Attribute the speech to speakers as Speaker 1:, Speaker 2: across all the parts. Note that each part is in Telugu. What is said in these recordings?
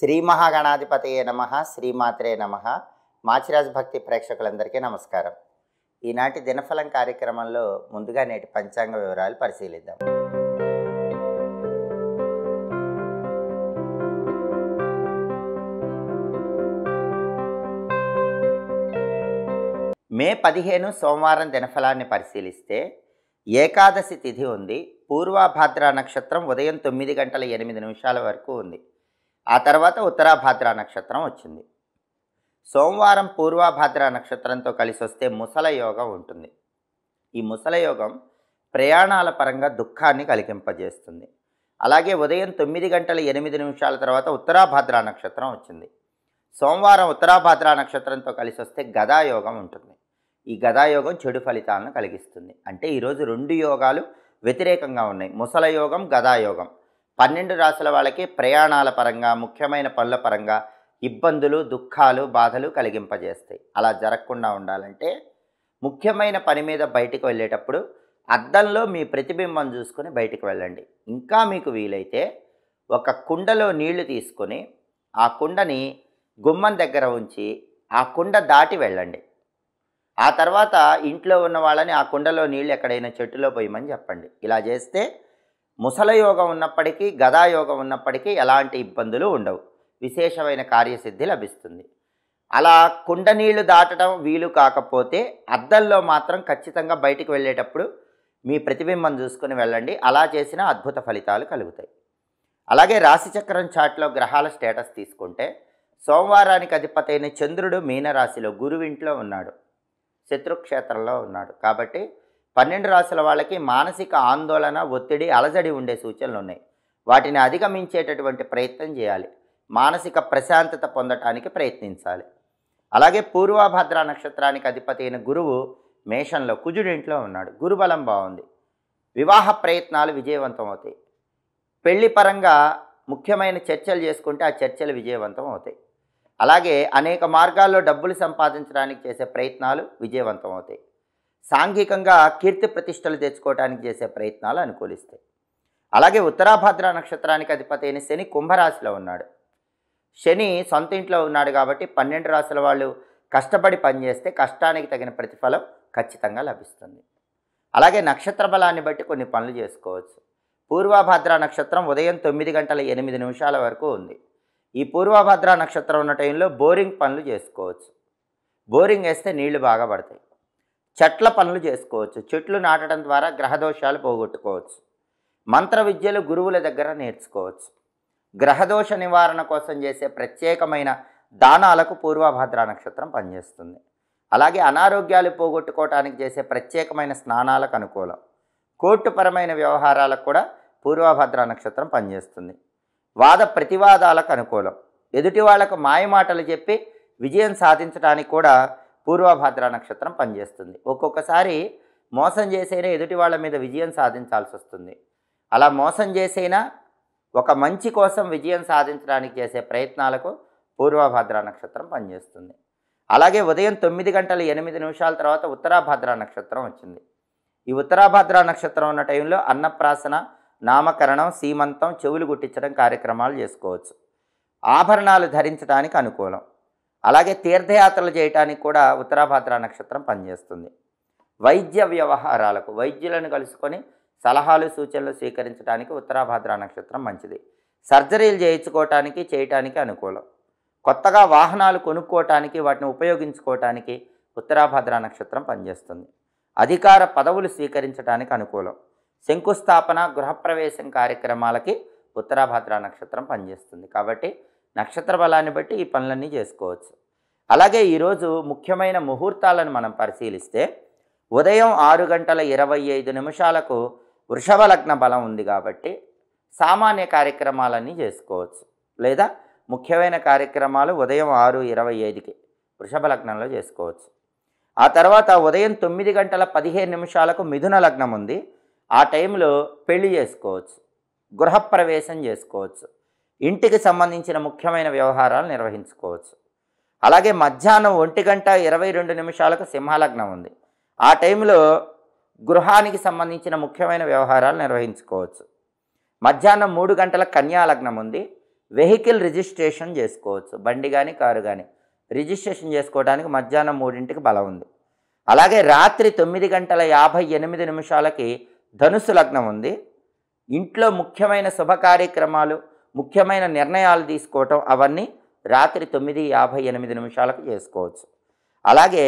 Speaker 1: శ్రీ మహాగణాధిపతయే నమః, శ్రీమాత్రే నమః. మాచిరాజ్ భక్తి ప్రేక్షకులందరికీ నమస్కారం. ఈనాటి దినఫలం కార్యక్రమంలో ముందుగా నేటి పంచాంగ వివరాలు పరిశీలిద్దాం. మే 15 సోమవారం దినఫలాన్ని పరిశీలిస్తే ఏకాదశి తిథి ఉంది. పూర్వభాద్ర నక్షత్రం ఉదయం 9:08 వరకు ఉంది. ఆ తర్వాత ఉత్తరాభాద్ర నక్షత్రం వచ్చింది. సోమవారం పూర్వభాద్ర నక్షత్రంతో కలిసి వస్తే ముసల యోగం ఉంటుంది. ఈ ముసల యోగం ప్రయాణాల పరంగా దుఃఖాన్ని కలిగింపజేస్తుంది. అలాగే ఉదయం 9:08 తర్వాత ఉత్తరాభాద్ర నక్షత్రం వచ్చింది. సోమవారం ఉత్తరాభాద్ర నక్షత్రంతో కలిసి వస్తే గదాయోగం ఉంటుంది. ఈ గదాయోగం చెడు ఫలితాలను కలిగిస్తుంది. అంటే ఈరోజు రెండు యోగాలు వ్యతిరేకంగా ఉన్నాయి. ముసల యోగం, గదాయోగం. 12 రాశుల వాళ్ళకి ప్రయాణాల పరంగా, ముఖ్యమైన పనుల పరంగా ఇబ్బందులు, దుఃఖాలు, బాధలు కలిగింపజేస్తాయి. అలా జరగకుండా ఉండాలంటే ముఖ్యమైన పని మీద బయటికి వెళ్ళేటప్పుడు అద్దంలో మీ ప్రతిబింబం చూసుకొని బయటికి వెళ్ళండి. ఇంకా మీకు వీలైతే ఒక కుండలో నీళ్లు తీసుకొని ఆ కుండని గుమ్మం దగ్గర ఉంచి ఆ కుండ దాటి వెళ్ళండి. ఆ తర్వాత ఇంట్లో ఉన్న వాళ్ళని ఆ కుండలో నీళ్ళు ఎక్కడైనా చెట్టులో పోయమని చెప్పండి. ఇలా చేస్తే ముసల యోగం ఉన్నప్పటికీ, గదాయోగం ఉన్నప్పటికీ ఎలాంటి ఇబ్బందులు ఉండవు. విశేషమైన కార్యసిద్ధి లభిస్తుంది. అలా కుండ నీళ్లు దాటడం వీలు కాకపోతే అద్దంలో మాత్రం ఖచ్చితంగా బయటికి వెళ్ళేటప్పుడు మీ ప్రతిబింబం చూసుకొని వెళ్ళండి. అలా చేసిన అద్భుత ఫలితాలు కలుగుతాయి. అలాగే రాశిచక్రం చార్ట్లో గ్రహాల స్టేటస్ తీసుకుంటే సోమవారానికి అధిపతైన చంద్రుడు మీనరాశిలో, గురువింట్లో ఉన్నాడు, శత్రుక్షేత్రంలో ఉన్నాడు. కాబట్టి 12 రాశుల వాళ్ళకి మానసిక ఆందోళన, ఒత్తిడి, అలజడి ఉండే సూచనలు ఉన్నాయి. వాటిని అధిగమించేటటువంటి ప్రయత్నం చేయాలి. మానసిక ప్రశాంతత పొందటానికి ప్రయత్నించాలి. అలాగే పూర్వభాద్ర నక్షత్రానికి అధిపతి అయిన గురువు మేషంలో, కుజుడింట్లో ఉన్నాడు. గురుబలం బాగుంది. వివాహ ప్రయత్నాలు విజయవంతం అవుతాయి. పెళ్లి పరంగా ముఖ్యమైన చర్చలు చేసుకుంటే ఆ చర్చలు విజయవంతం అవుతాయి. అలాగే అనేక మార్గాల్లో డబ్బులు సంపాదించడానికి చేసే ప్రయత్నాలు విజయవంతం అవుతాయి. సాంఘికంగా కీర్తి ప్రతిష్టలు తెచ్చుకోవడానికి చేసే ప్రయత్నాలు అనుకూలిస్తాయి. అలాగే ఉత్తరాభాద్ర నక్షత్రానికి అధిపతి అయిన శని కుంభరాశిలో ఉన్నాడు. శని సొంత ఇంట్లో ఉన్నాడు కాబట్టి 12 రాశుల వాళ్ళు కష్టపడి పనిచేస్తే కష్టానికి తగిన ప్రతిఫలం ఖచ్చితంగా లభిస్తుంది. అలాగే నక్షత్ర బలాన్ని బట్టి కొన్ని పనులు చేసుకోవచ్చు. పూర్వభాద్ర నక్షత్రం ఉదయం 9:08 వరకు ఉంది. ఈ పూర్వభాద్ర నక్షత్రం ఉన్న టైంలో బోరింగ్ పనులు చేసుకోవచ్చు. బోరింగ్ వేస్తే నీళ్లు బాగా పడతాయి. చెట్ల పనులు చేసుకోవచ్చు. చెట్లు నాటడం ద్వారా గ్రహదోషాలు పోగొట్టుకోవచ్చు. మంత్ర విద్యలు గురువుల దగ్గర నేర్చుకోవచ్చు. గ్రహదోష నివారణ కోసం చేసే ప్రత్యేకమైన దానాలకు పూర్వభాద్ర నక్షత్రం పనిచేస్తుంది. అలాగే అనారోగ్యాలు పోగొట్టుకోవటానికి చేసే ప్రత్యేకమైన స్నానాలకు అనుకూలం. కోర్టుపరమైన వ్యవహారాలకు కూడా పూర్వభాద్ర నక్షత్రం పనిచేస్తుంది. వాద ప్రతివాదాలకు అనుకూలం. ఎదుటి వాళ్లకు మాయమాటలు చెప్పి విజయం సాధించడానికి కూడా పూర్వభాద్ర నక్షత్రం పనిచేస్తుంది. ఒక్కొక్కసారి మోసం చేసైనా ఎదుటి వాళ్ళ మీద విజయం సాధించాల్సి వస్తుంది. అలా మోసం చేసైనా ఒక మంచి కోసం విజయం సాధించడానికి చేసే ప్రయత్నాలకు పూర్వభాద్ర నక్షత్రం పనిచేస్తుంది. అలాగే ఉదయం 9:08 తర్వాత ఉత్తరాభాద్ర నక్షత్రం వచ్చింది. ఈ ఉత్తరాభాద్ర నక్షత్రం ఉన్న టైంలో అన్నప్రాసన, నామకరణం, సీమంతం, చెవులు గుట్టించడం కార్యక్రమాలు చేసుకోవచ్చు. ఆభరణాలు ధరించడానికి అనుకూలం. అలాగే తీర్థయాత్రలు చేయడానికి కూడా ఉత్తరాభాద్ర నక్షత్రం పనిచేస్తుంది. వైద్య వ్యవహారాలకు, వైద్యులను కలుసుకొని సలహాలు, సూచనలు స్వీకరించడానికి ఉత్తరాభాద్ర నక్షత్రం మంచిది. సర్జరీలు చేయటానికి అనుకూలం. కొత్తగా వాహనాలు కొనుక్కోవటానికి, వాటిని ఉపయోగించుకోవటానికి ఉత్తరాభాద్ర నక్షత్రం పనిచేస్తుంది. అధికార పదవులు స్వీకరించడానికి అనుకూలం. శంకుస్థాపన, గృహప్రవేశం కార్యక్రమాలకి ఉత్తరాభాద్ర నక్షత్రం పనిచేస్తుంది. కాబట్టి నక్షత్ర బలాన్ని బట్టి ఈ పనులన్నీ చేసుకోవచ్చు. అలాగే ఈరోజు ముఖ్యమైన ముహూర్తాలను మనం పరిశీలిస్తే ఉదయం 6:25 వృషభ లగ్న బలం ఉంది కాబట్టి సామాన్య కార్యక్రమాలన్నీ చేసుకోవచ్చు. లేదా ముఖ్యమైన కార్యక్రమాలు ఉదయం 6:25కి వృషభ లగ్నంలో చేసుకోవచ్చు. ఆ తర్వాత ఉదయం 9:15 మిథున లగ్నం ఉంది. ఆ టైంలో పెళ్లి చేసుకోవచ్చు, గృహప్రవేశం చేసుకోవచ్చు, ఇంటికి సంబంధించిన ముఖ్యమైన వ్యవహారాలు నిర్వహించుకోవచ్చు. అలాగే మధ్యాహ్నం 1:22 సింహలగ్నం ఉంది. ఆ టైంలో గృహానికి సంబంధించిన ముఖ్యమైన వ్యవహారాలు నిర్వహించుకోవచ్చు. మధ్యాహ్నం 3 గంటల కన్యా లగ్నం ఉంది. వెహికల్ రిజిస్ట్రేషన్ చేసుకోవచ్చు. బండి కానీ కారు కానీ రిజిస్ట్రేషన్ చేసుకోవడానికి మధ్యాహ్నం 3ంటికి బలం ఉంది. అలాగే రాత్రి 9:58 ధనుస్సు లగ్నం ఉంది. ఇంట్లో ముఖ్యమైన శుభ కార్యక్రమాలు, ముఖ్యమైన నిర్ణయాలు తీసుకోవటం అవన్నీ రాత్రి 9:58 చేసుకోవచ్చు. అలాగే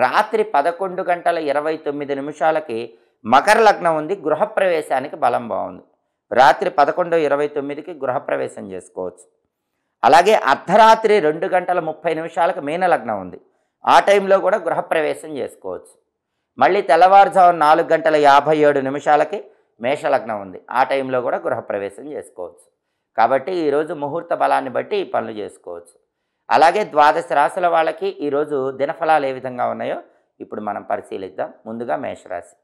Speaker 1: రాత్రి 11:29 మకర లగ్నం ఉంది. గృహప్రవేశానికి బలం బాగుంది. రాత్రి 11:29కి గృహప్రవేశం చేసుకోవచ్చు. అలాగే అర్ధరాత్రి 2:30 మీన లగ్నం ఉంది. ఆ టైంలో కూడా గృహప్రవేశం చేసుకోవచ్చు. మళ్ళీ తెల్లవారుజామున 4:57 మేషలగ్నం ఉంది. ఆ టైంలో కూడా గృహప్రవేశం చేసుకోవచ్చు. కాబట్టి ఈరోజు ముహూర్త బలాన్ని బట్టి ఈ పనులు చేసుకోవచ్చు. అలాగే ద్వాదశ రాశుల వాళ్ళకి ఈరోజు దినఫలాలు ఏ విధంగా ఉన్నాయో ఇప్పుడు మనం పరిశీలిద్దాం. ముందుగా మేషరాశి.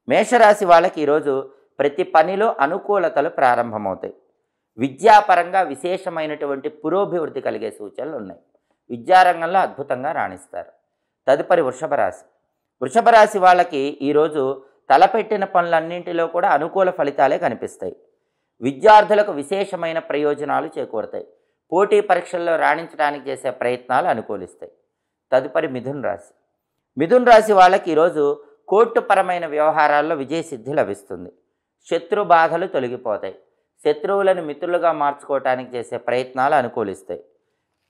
Speaker 1: మేషరాశి వాళ్ళకి ఈరోజు ప్రతి పనిలో అనుకూలతలు ప్రారంభమవుతాయి. విద్యాపరంగా విశేషమైనటువంటి పురోభివృద్ధి కలిగే సూచనలు ఉన్నాయి. విద్యారంగంలో అద్భుతంగా రాణిస్తారు. తదుపరి వృషభ రాశి. వృషభ రాశి వాళ్ళకి ఈరోజు తలపెట్టిన పనులన్నింటిలో కూడా అనుకూల ఫలితాలే కనిపిస్తాయి. విద్యార్థులకు విశేషమైన ప్రయోజనాలు చేకూరుతాయి. పోటీ పరీక్షల్లో రాణించడానికి చేసే ప్రయత్నాలు అనుకూలిస్తాయి. తదుపరి మిథున రాశి. మిథున రాశి వాళ్ళకి ఈరోజు కోర్టుపరమైన వ్యవహారాల్లో విజయసిద్ధి లభిస్తుంది. శత్రు బాధలు తొలగిపోతాయి. శత్రువులను మిత్రులుగా మార్చుకోవటానికి చేసే ప్రయత్నాలు అనుకూలిస్తాయి.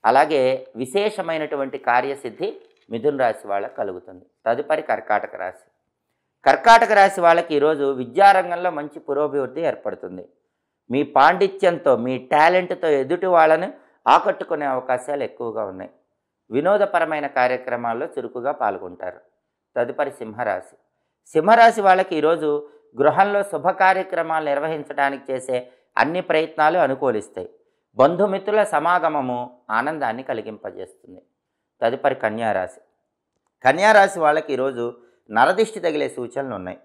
Speaker 1: అలాగే విశేషమైనటువంటి కార్యసిద్ధి మిథున రాశి వాళ్ళకి కలుగుతుంది. తదుపరి కర్కాటక రాశి. కర్కాటక రాశి వాళ్ళకి ఈరోజు విద్యారంగంలో మంచి పురోభివృద్ధి ఏర్పడుతుంది. మీ పాండిత్యంతో, మీ టాలెంట్తో ఎదుటి వాళ్ళని ఆకట్టుకునే అవకాశాలు ఎక్కువగా ఉన్నాయి. వినోదపరమైన కార్యక్రమాల్లో చురుకుగా పాల్గొంటారు. తదుపరి సింహరాశి. సింహరాశి వాళ్ళకి ఈరోజు గృహంలో శుభ కార్యక్రమాలు నిర్వహించడానికి చేసే అన్ని ప్రయత్నాలు అనుకూలిస్తాయి. బంధుమిత్రుల సమాగమము ఆనందాన్ని కలిగింపజేస్తుంది. తదుపరి కన్యారాశి. కన్యారాశి వాళ్ళకి ఈరోజు నరదిష్టి తగిలే సూచనలు ఉన్నాయి.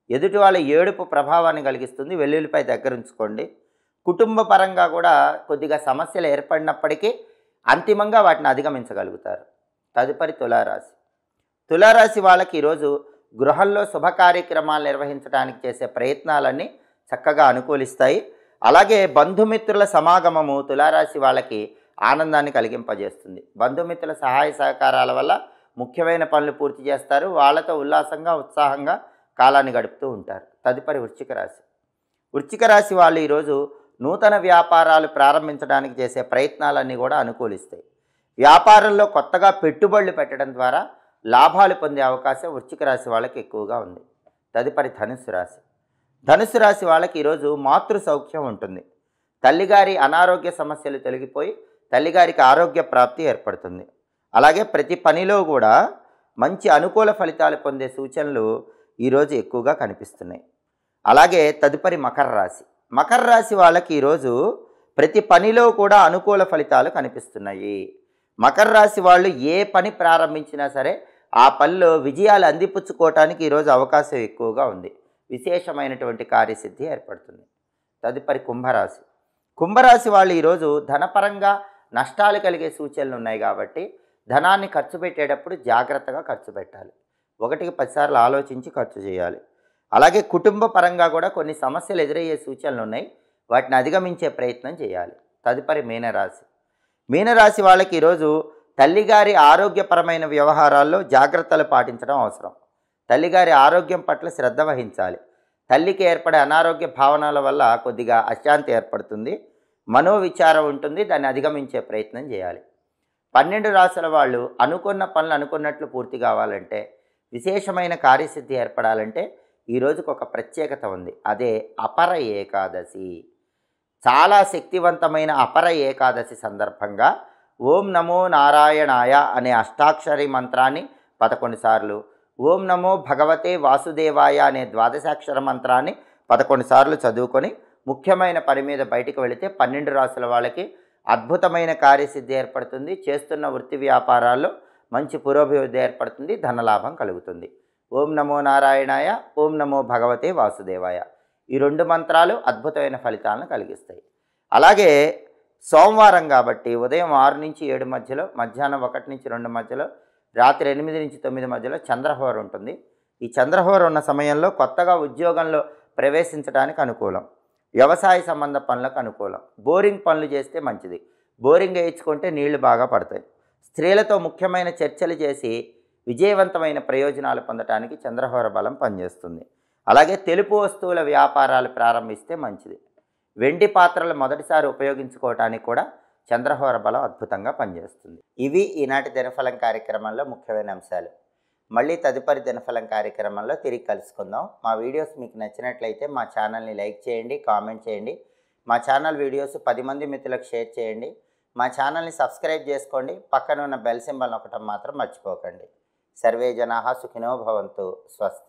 Speaker 1: ఎదుటి వాళ్ళ ఏడుపు ప్రభావాన్ని కలిగిస్తుంది. వెల్లుల్లిపై దగ్గర ఉంచుకోండి. కుటుంబ పరంగా కూడా కొద్దిగా సమస్యలు ఏర్పడినప్పటికీ అంతిమంగా వాటిని అధిగమించగలుగుతారు. తదుపరి తులారాశి. తులారాశి వాళ్ళకి ఈరోజు గృహంలో శుభ కార్యక్రమాలు నిర్వహించడానికి చేసే ప్రయత్నాలన్నీ చక్కగా అనుకూలిస్తాయి. అలాగే బంధుమిత్రుల సమాగమము తులారాశి వాళ్ళకి ఆనందాన్ని కలిగింపజేస్తుంది. బంధుమిత్రుల సహాయ సహకారాల వల్ల ముఖ్యమైన పనులు పూర్తి చేస్తారు. వాళ్ళతో ఉల్లాసంగా, ఉత్సాహంగా కాలాన్ని గడుపుతూ ఉంటారు. తదుపరి వృశ్చిక రాశి. వృశ్చిక రాశి వాళ్ళు ఈరోజు నూతన వ్యాపారాలు ప్రారంభించడానికి చేసే ప్రయత్నాలన్నీ కూడా అనుకూలిస్తాయి. వ్యాపారంలో కొత్తగా పెట్టుబడులు పెట్టడం ద్వారా లాభాలు పొందే అవకాశం వృశ్చిక రాశి వాళ్ళకి ఎక్కువగా ఉంది. తదుపరి ధనుస్సు రాశి. ధనుస్సు రాశి వాళ్ళకి ఈరోజు మాతృ సౌఖ్యం ఉంటుంది. తల్లిగారి అనారోగ్య సమస్యలు తొలగిపోయి తల్లిగారికి ఆరోగ్య ప్రాప్తి ఏర్పడుతుంది. అలాగే ప్రతి పనిలో కూడా మంచి అనుకూల ఫలితాలు పొందే సూచనలు ఈరోజు ఎక్కువగా కనిపిస్తున్నాయి. అలాగే తదుపరి మకర రాశి. మకర రాశి వాళ్ళకి ఈరోజు ప్రతి పనిలో కూడా అనుకూల ఫలితాలు కనిపిస్తున్నాయి. మకర రాశి వాళ్ళు ఏ పని ప్రారంభించినా సరే ఆ పనిలో విజయాలు అందిపుచ్చుకోవటానికి ఈరోజు అవకాశం ఎక్కువగా ఉంది. విశేషమైనటువంటి కార్యసిద్ధి ఏర్పడుతుంది. తదుపరి కుంభరాశి. కుంభరాశి వాళ్ళు ఈరోజు ధనపరంగా నష్టాలు కలిగే సూచనలు ఉన్నాయి కాబట్టి ధనాన్ని ఖర్చు పెట్టేటప్పుడు జాగ్రత్తగా ఖర్చు పెట్టాలి. 1కి 10 సార్లు ఆలోచించి ఖర్చు చేయాలి. అలాగే కుటుంబ పరంగా కూడా కొన్ని సమస్యలు ఎదురయ్యే సూచనలు ఉన్నాయి. వాటిని అధిగమించే ప్రయత్నం చేయాలి. తదుపరి మీనరాశి. మీనరాశి వాళ్ళకి ఈరోజు తల్లిగారి ఆరోగ్యపరమైన వ్యవహారాల్లో జాగ్రత్తలు పాటించడం అవసరం. తల్లిగారి ఆరోగ్యం పట్ల శ్రద్ధ వహించాలి. తల్లికి ఏర్పడే అనారోగ్య భావనల వల్ల కొద్దిగా అశాంతి ఏర్పడుతుంది. మనోవిచారం ఉంటుంది. దాన్ని అధిగమించే ప్రయత్నం చేయాలి. 12 రాశుల వాళ్ళు అనుకున్న పనులు అనుకున్నట్లు పూర్తి కావాలంటే, విశేషమైన కార్యసిద్ధి ఏర్పడాలంటే ఈ రోజుకు ఒక ప్రత్యేకత ఉంది. అదే అపర ఏకాదశి. చాలా శక్తివంతమైన అపర ఏకాదశి సందర్భంగా ఓం నమో నారాయణాయ అనే అష్టాక్షరి మంత్రాన్ని 11 సార్లు, ఓం నమో భగవతే వాసుదేవాయ అనే ద్వాదశాక్షర మంత్రాన్ని 11 సార్లు చదువుకొని ముఖ్యమైన పని మీద బయటికి వెళితే 12 రాశుల వాళ్ళకి అద్భుతమైన కార్యసిద్ధి ఏర్పడుతుంది. చేస్తున్న వృత్తి వ్యాపారాల్లో మంచి పురోభివృద్ధి ఏర్పడుతుంది. ధనలాభం కలుగుతుంది. ఓం నమో నారాయణాయ, ఓం నమో భగవతే వాసుదేవాయ ఈ 2 మంత్రాలు అద్భుతమైన ఫలితాలను కలిగిస్తాయి. అలాగే సోమవారం కాబట్టి ఉదయం 6 నుంచి 7 మధ్యలో, మధ్యాహ్నం 1 నుంచి 2 మధ్యలో, రాత్రి 8 నుంచి 9 మధ్యలో చంద్రహోర ఉంటుంది. ఈ చంద్రహోర ఉన్న సమయంలో కొత్తగా ఉద్యోగంలో ప్రవేశించడానికి అనుకూలం. వ్యవసాయ సంబంధ పనులకు అనుకూలం. బోరింగ్ పనులు చేస్తే మంచిది. బోరింగ్ వేయించుకుంటే నీళ్లు బాగా పడతాయి. స్త్రీలతో ముఖ్యమైన చర్చలు చేసి విజయవంతమైన ప్రయోజనాలు పొందడానికి చంద్రహోర బలం పనిచేస్తుంది. అలాగే తెలుపు వస్తువుల వ్యాపారాలు ప్రారంభిస్తే మంచిది. వెండి పాత్రలు మొదటిసారి ఉపయోగించుకోవటానికి కూడా చంద్రహోర బలం అద్భుతంగా పనిచేస్తుంది. ఇవి ఈనాటి దినఫలం కార్యక్రమంలో ముఖ్యమైన అంశాలు. మళ్ళీ తదుపరి దినఫలం కార్యక్రమంలో తిరిగి కలుసుకుందాం. మా వీడియోస్ మీకు నచ్చినట్లయితే మా ఛానల్ని లైక్ చేయండి, కామెంట్ చేయండి. మా ఛానల్ వీడియోస్ 10 మంది మిత్రులకు షేర్ చేయండి. మా ఛానల్ని సబ్స్క్రైబ్ చేసుకోండి. పక్కన ఉన్న బెల్ సింబల్ నొక్కటం మాత్రం మర్చిపోకండి. సర్వే జనాః సుఖినో భవంతు. స్వస్తి.